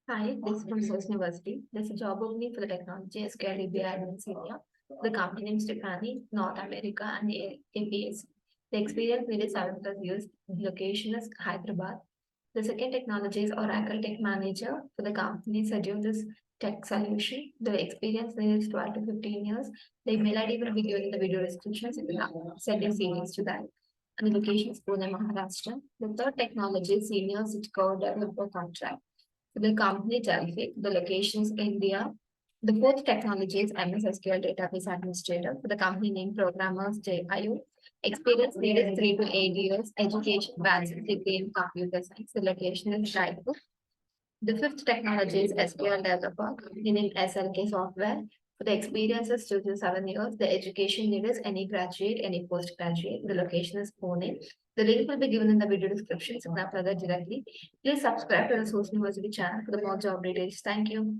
Hi, this is from Sose University. There's a job opening for the technology SQL DBA Admin Sr. The company name Stefanini, North America, and APAC. The experience needed 7+ years. The location is Hyderabad. The second technology is Oracle Tech Manager for the company Sedulous Tech Solution. The experience needed is 12 to 15 years. The email ID will be given in the video description, so you can send your CVs to that. And the location is Pune, Maharashtra. The third technology is Senior Sql Developer contract. For the company Delphic, the location is India. The fourth technology is MS SQL Database Administrator. For the company name Programmers JIO. Experience needed 3 to 8 years. Education bachelor's degree in computer science. The location is Jaipur. The fifth technology is SQL Developer, meaning SLK software. For the experience is 2 to 7 years. The education need is any graduate, any postgraduate. The location is Pune. The link will be given in the video description, so you can apply that directly. Please subscribe to the Source University channel for the more job details. Thank you.